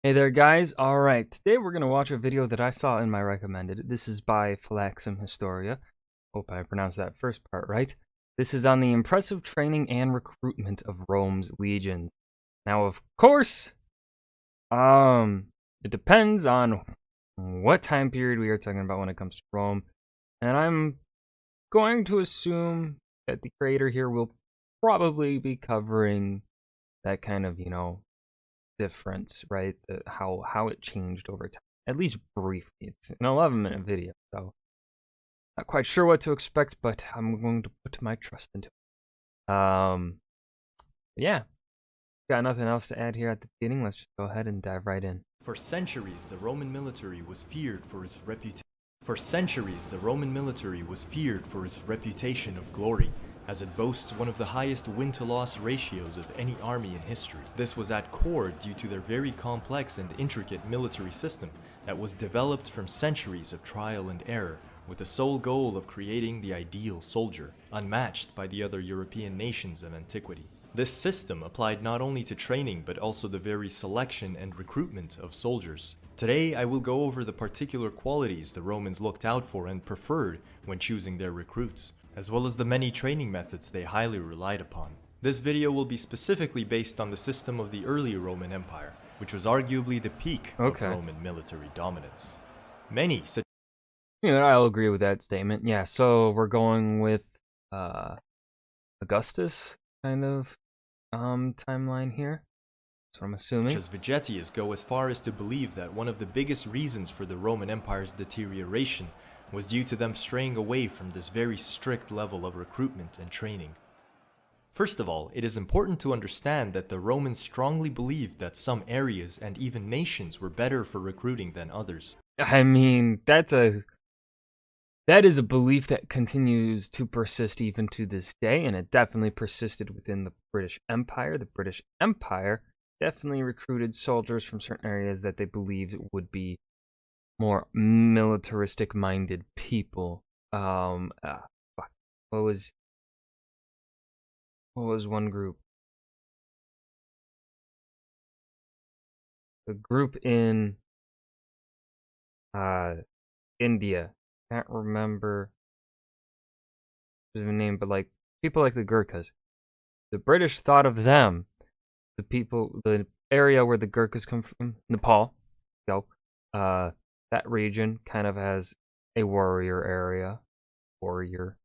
Hey there guys, alright, today we're going to watch a video that I saw in my recommended. This is by Filaxim Historia. Hope I pronounced that first part right. This is on the impressive training and recruitment of Rome's legions. Now of course, it depends on what time period we are talking about when it comes to Rome. And I'm going to assume that the creator here will probably be covering that kind of, difference, right? How it changed over time, at least briefly. It's an 11-minute video, so not quite sure what to expect, but I'm going to put my trust into it. Yeah, got nothing else to add here at the beginning. Let's just go ahead and dive right in. For centuries, the Roman military was feared for its reputation. For centuries, the Roman military was feared for its reputation of glory, as it boasts one of the highest win-to-loss ratios of any army in history. This was at core due to their very complex and intricate military system that was developed from centuries of trial and error, with the sole goal of creating the ideal soldier, unmatched by the other European nations of antiquity. This system applied not only to training but also the very selection and recruitment of soldiers. Today I will go over the particular qualities the Romans looked out for and preferred when choosing their recruits, as well as the many training methods they highly relied upon. This video will be specifically based on the system of the early Roman Empire, which was arguably the peak of Roman military dominance. Many such I'll agree with that statement. Yeah, so we're going with Augustus kind of timeline here. That's what I'm assuming. Such as Vegetius go as far as to believe that one of the biggest reasons for the Roman Empire's deterioration was due to them straying away from this very strict level of recruitment and training. First of all, it is important to understand that the Romans strongly believed that some areas and even nations were better for recruiting than others. I mean, that is a belief that continues to persist even to this day, and it definitely persisted within the British Empire. The British Empire definitely recruited soldiers from certain areas that they believed would be more militaristic-minded people. What was one group? The group in India. Can't remember the name, but like people like the Gurkhas. The British thought of them, the area where the Gurkhas come from, Nepal. That region kind of has a warrior area, warrior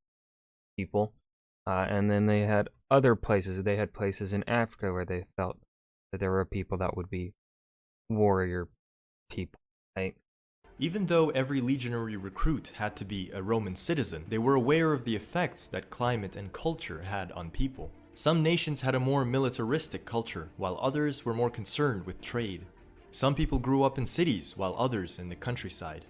people, and then they had other places. They had places in Africa where they felt that there were people that would be warrior people, right? Even though every legionary recruit had to be a Roman citizen, they were aware of the effects that climate and culture had on people. Some nations had a more militaristic culture, while others were more concerned with trade. Some people grew up in cities, while others in the countryside.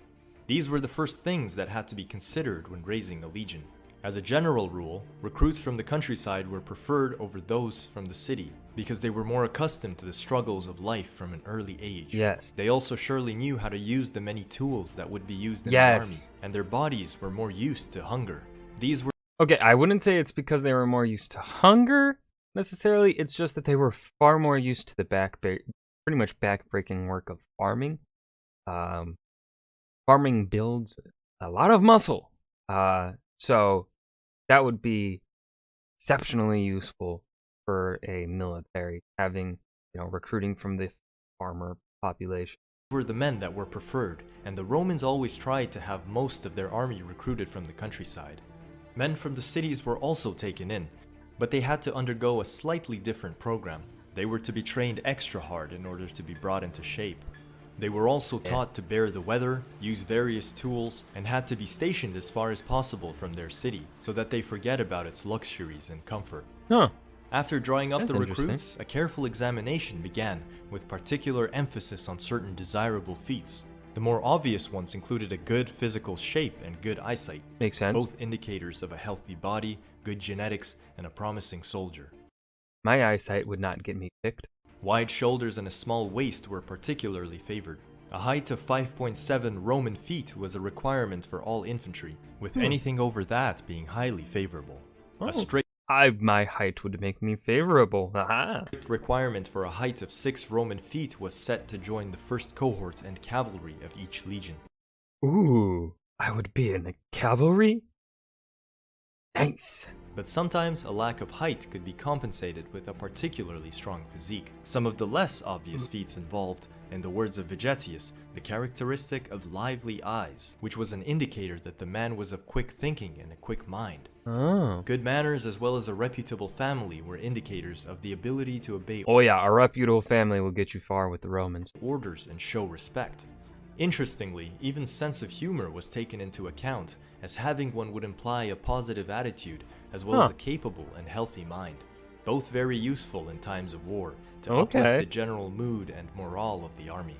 These were the first things that had to be considered when raising a legion. As a general rule, recruits from the countryside were preferred over those from the city, because they were more accustomed to the struggles of life from an early age. Yes. They also surely knew how to use the many tools that would be used in the army, and their bodies were more used to hunger. These were Okay, I wouldn't say it's because they were more used to hunger, necessarily. It's just that they were far more used to the pretty much back-breaking work of farming. Farming builds a lot of muscle. So that would be exceptionally useful for a military, having, recruiting from the farmer population. Were the men that were preferred, and the Romans always tried to have most of their army recruited from the countryside. Men from the cities were also taken in, but they had to undergo a slightly different program. They were to be trained extra hard in order to be brought into shape. They were also taught to bear the weather, use various tools, and had to be stationed as far as possible from their city, so that they forget about its luxuries and comfort. Huh. After drawing up the recruits, a careful examination began, with particular emphasis on certain desirable feats. The more obvious ones included a good physical shape and good eyesight. Makes sense. Both indicators of a healthy body, good genetics, and a promising soldier. My eyesight would not get me picked. Wide shoulders and a small waist were particularly favored. A height of 5.7 Roman feet was a requirement for all infantry, with anything over that being highly favorable. A straight My height would make me favorable. Aha. Requirement for a height of 6 Roman feet was set to join the first cohort and cavalry of each legion. Ooh, I would be in the cavalry? Nice. But sometimes a lack of height could be compensated with a particularly strong physique. Some of the less obvious feats involved, in the words of Vegetius, the characteristic of lively eyes, which was an indicator that the man was of quick thinking and a quick mind. Oh. Good manners as well as a reputable family were indicators of the ability to obey Oh yeah, a reputable family will get you far with the Romans. orders and show respect. Interestingly, even sense of humor was taken into account, as having one would imply a positive attitude as well as a capable and healthy mind. Both very useful in times of war, to uplift the general mood and morale of the army.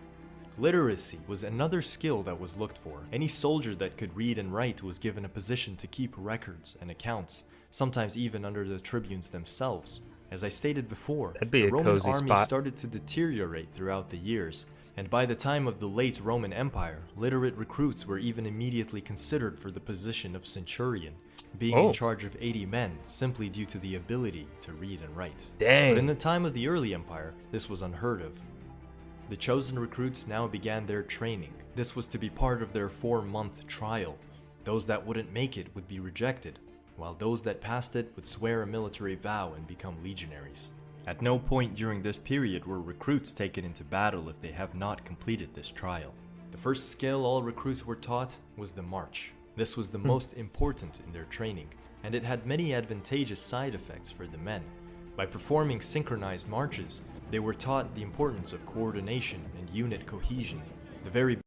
Literacy was another skill that was looked for. Any soldier that could read and write was given a position to keep records and accounts, sometimes even under the tribunes themselves. As I stated before, the Roman army started to deteriorate throughout the years, and by the time of the late Roman Empire, literate recruits were even immediately considered for the position of centurion, being in charge of 80 men simply due to the ability to read and write. Dang. But in the time of the early empire, this was unheard of. The chosen recruits now began their training. This was to be part of their 4-month trial. Those that wouldn't make it would be rejected, while those that passed it would swear a military vow and become legionaries. At no point during this period were recruits taken into battle if they have not completed this trial. The first skill all recruits were taught was the march. This was the most important in their training, and it had many advantageous side effects for the men. By performing synchronized marches, they were taught the importance of coordination and unit cohesion. The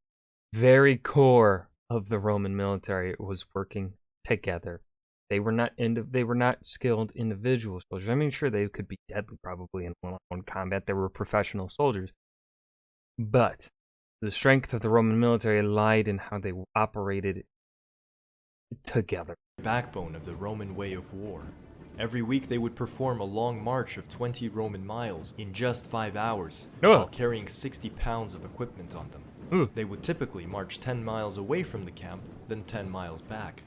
very core of the Roman military was working together. They were not skilled individual soldiers. I mean, sure, they could be deadly probably in one-on-one combat. They were professional soldiers. But the strength of the Roman military lied in how they operated together. Backbone of the Roman way of war. Every week they would perform a long march of 20 Roman miles in just 5 hours, while carrying 60 pounds of equipment on them. They would typically march 10 miles away from the camp, then 10 miles back.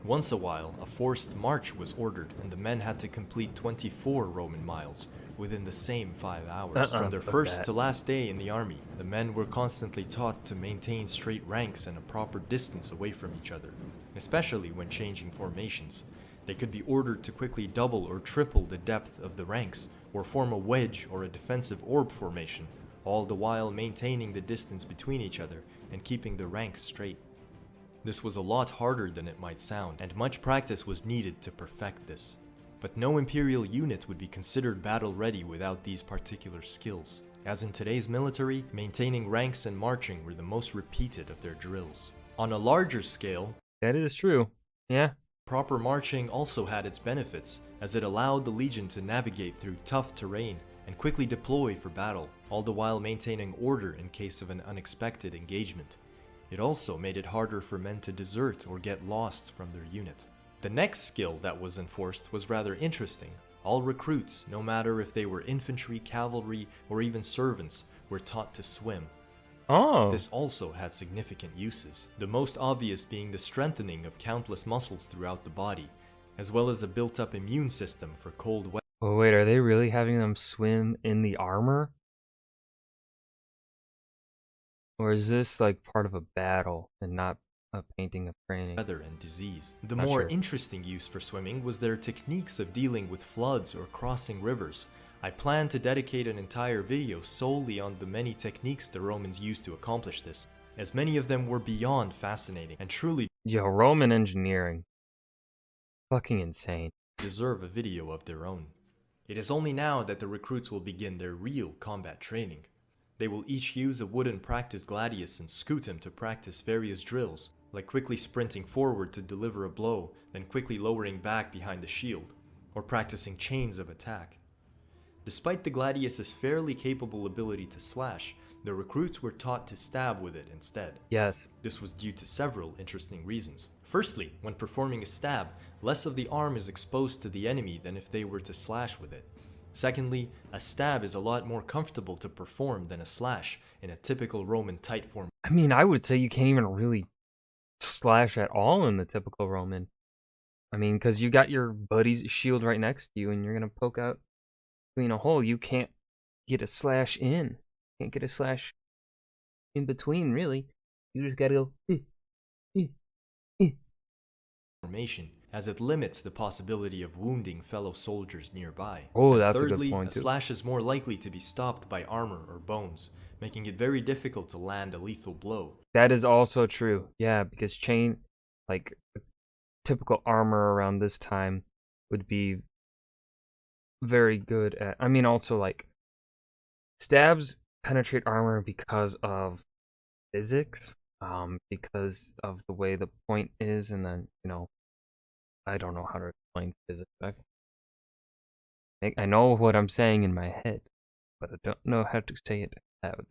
Once a while, a forced march was ordered, and the men had to complete 24 Roman miles within the same 5 hours. From their first to last day in the army, the men were constantly taught to maintain straight ranks and a proper distance away from each other, especially when changing formations. They could be ordered to quickly double or triple the depth of the ranks, or form a wedge or a defensive orb formation, all the while maintaining the distance between each other and keeping the ranks straight. This was a lot harder than it might sound, and much practice was needed to perfect this. But no imperial unit would be considered battle-ready without these particular skills. As in today's military, maintaining ranks and marching were the most repeated of their drills. On a larger scale, that is true. Yeah. Proper marching also had its benefits, as it allowed the legion to navigate through tough terrain and quickly deploy for battle, all the while maintaining order in case of an unexpected engagement. It also made it harder for men to desert or get lost from their unit. The next skill that was enforced was rather interesting. All recruits, no matter if they were infantry, cavalry, or even servants, were taught to swim. This also had significant uses, the most obvious being the strengthening of countless muscles throughout the body, as well as a built-up immune system for cold weather. Oh wait, are they really having them swim in the armor? Or is this like part of a battle and not a painting of training? Weather and disease. The more interesting use for swimming was their techniques of dealing with floods or crossing rivers. I plan to dedicate an entire video solely on the many techniques the Romans used to accomplish this, as many of them were beyond fascinating and truly Roman engineering. Fucking insane. Deserve a video of their own. It is only now that the recruits will begin their real combat training. They will each use a wooden practice gladius and scutum to practice various drills, like quickly sprinting forward to deliver a blow, then quickly lowering back behind the shield, or practicing chains of attack. Despite the gladius's fairly capable ability to slash, the recruits were taught to stab with it instead. Yes. This was due to several interesting reasons. Firstly, when performing a stab, less of the arm is exposed to the enemy than if they were to slash with it. Secondly, a stab is a lot more comfortable to perform than a slash in a typical Roman tight form. I mean, I would say you can't even really slash at all in the typical Roman. I mean, because you got your buddy's shield right next to you, and you're gonna poke out between a hole. You can't get a slash in. Can't get a slash in between, really. You just gotta go. Formation, as it limits the possibility of wounding fellow soldiers nearby. Oh, And that's a good thirdly, point, a too. slash is more likely to be stopped by armor or bones, making it very difficult to land a lethal blow. That is also true. Yeah, because chain, like typical armor around this time, would be very good at. I mean, also like stabs penetrate armor because of physics, because of the way the point is, and then I don't know how to explain physics. I know what I'm saying in my head, but I don't know how to say it out.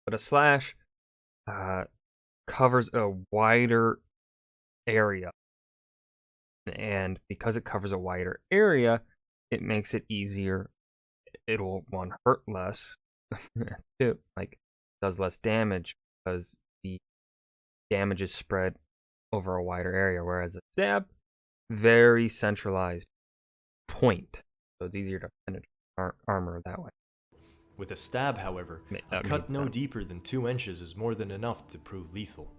But a slash covers a wider area, and because it covers a wider area, it makes it easier. It'll hurt less, too. Like does less damage because the damage is spread over a wider area, whereas a stab, very centralized point, so it's easier to penetrate armor that way. With a stab, however, a cut no deeper than 2 inches is more than enough to prove lethal.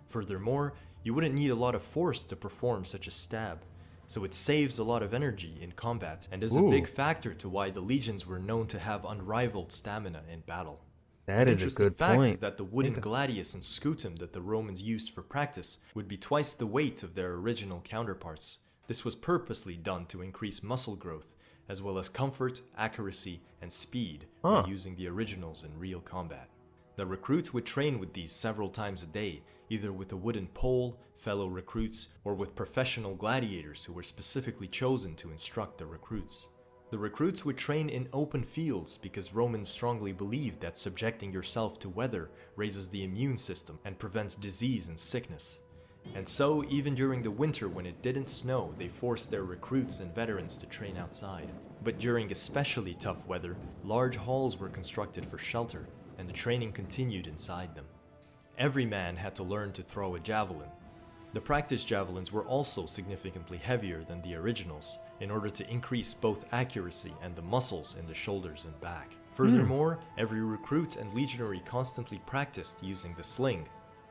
Furthermore, you wouldn't need a lot of force to perform such a stab, so it saves a lot of energy in combat and is a big factor to why the legions were known to have unrivaled stamina in battle. That is a good fact point. is that the wooden gladius and scutum that the Romans used for practice would be twice the weight of their original counterparts. This was purposely done to increase muscle growth, as well as comfort, accuracy, and speed when using the originals in real combat. The recruits would train with these several times a day, either with a wooden pole, fellow recruits, or with professional gladiators who were specifically chosen to instruct the recruits. The recruits would train in open fields because Romans strongly believed that subjecting yourself to weather raises the immune system and prevents disease and sickness. And so, even during the winter when it didn't snow, they forced their recruits and veterans to train outside. But during especially tough weather, large halls were constructed for shelter, and the training continued inside them. Every man had to learn to throw a javelin. The practice javelins were also significantly heavier than the originals, in order to increase both accuracy and the muscles in the shoulders and back. Furthermore, every recruit and legionary constantly practiced using the sling.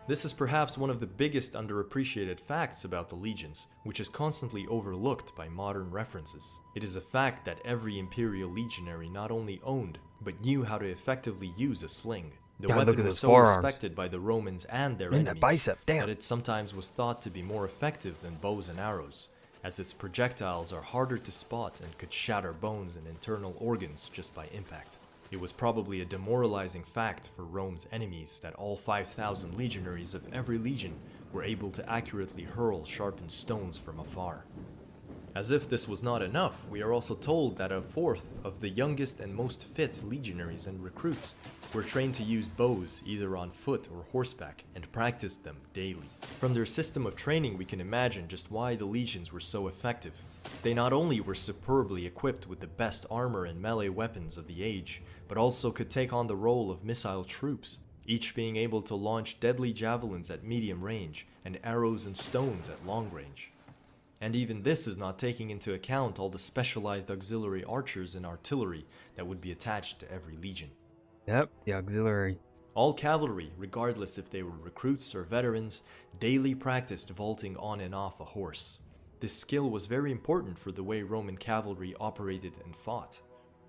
This is perhaps one of the biggest underappreciated facts about the legions, which is constantly overlooked by modern references. It is a fact that every imperial legionary not only owned, but knew how to effectively use a sling. The weapon was so respected by the Romans and their enemies that it sometimes was thought to be more effective than bows and arrows, as its projectiles are harder to spot and could shatter bones and internal organs just by impact. It was probably a demoralizing fact for Rome's enemies that all 5,000 legionaries of every legion were able to accurately hurl sharpened stones from afar. As if this was not enough, we are also told that a fourth of the youngest and most fit legionaries and recruits were trained to use bows either on foot or horseback and practiced them daily. From their system of training, we can imagine just why the legions were so effective. They not only were superbly equipped with the best armor and melee weapons of the age, but also could take on the role of missile troops, each being able to launch deadly javelins at medium range and arrows and stones at long range. And even this is not taking into account all the specialized auxiliary archers and artillery that would be attached to every legion. Yep, the auxiliary. All cavalry, regardless if they were recruits or veterans, daily practiced vaulting on and off a horse. This skill was very important for the way Roman cavalry operated and fought.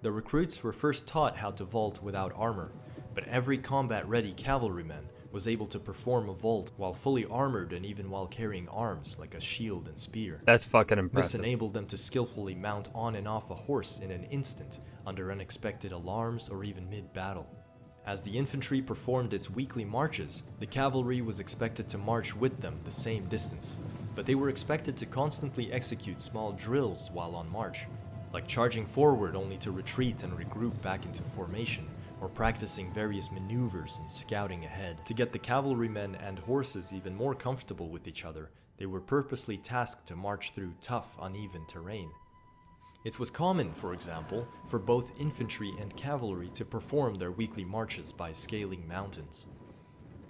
The recruits were first taught how to vault without armor, but every combat-ready cavalryman was able to perform a vault while fully armored and even while carrying arms like a shield and spear. That's fucking impressive. This enabled them to skillfully mount on and off a horse in an instant under unexpected alarms or even mid-battle. As the infantry performed its weekly marches, the cavalry was expected to march with them the same distance, but they were expected to constantly execute small drills while on march, like charging forward only to retreat and regroup back into formation, or practicing various maneuvers and scouting ahead. To get the cavalrymen and horses even more comfortable with each other, they were purposely tasked to march through tough, uneven terrain. It was common, for example, for both infantry and cavalry to perform their weekly marches by scaling mountains.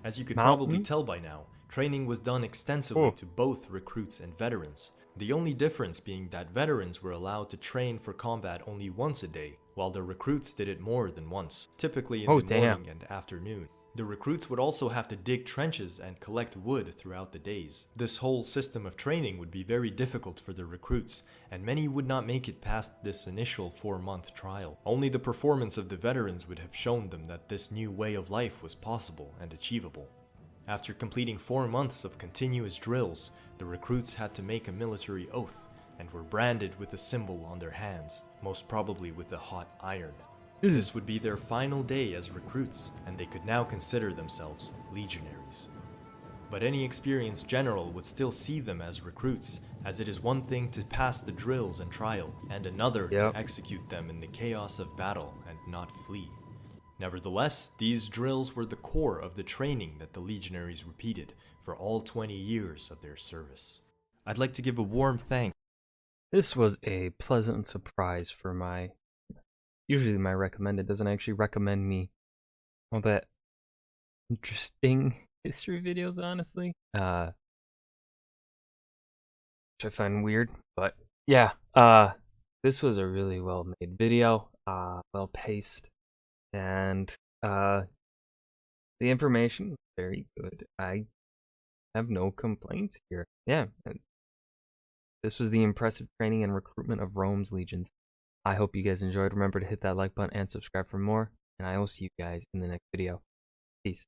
As you could probably tell by now, Training was done extensively Oh. to both recruits and veterans, the only difference being that veterans were allowed to train for combat only once a day, while the recruits did it more than once, typically in the morning and afternoon. The recruits would also have to dig trenches and collect wood throughout the days. This whole system of training would be very difficult for the recruits, and many would not make it past this initial 4-month trial. Only the performance of the veterans would have shown them that this new way of life was possible and achievable. After completing 4 months of continuous drills, the recruits had to make a military oath and were branded with a symbol on their hands, most probably with a hot iron. This would be their final day as recruits, and they could now consider themselves legionaries. But any experienced general would still see them as recruits, as it is one thing to pass the drills and trial, and another to execute them in the chaos of battle and not flee. Nevertheless, these drills were the core of the training that the legionaries repeated for all 20 years of their service. I'd like to give a warm thanks. This was a pleasant surprise for my... Usually my recommended doesn't actually recommend me all that interesting history videos, honestly. Which I find weird, but yeah. This was a really well-made video, well-paced, and the information was very good. I have no complaints here. Yeah, this was the impressive training and recruitment of Rome's legions. I hope you guys enjoyed. Remember to hit that like button and subscribe for more, and I will see you guys in the next video. Peace.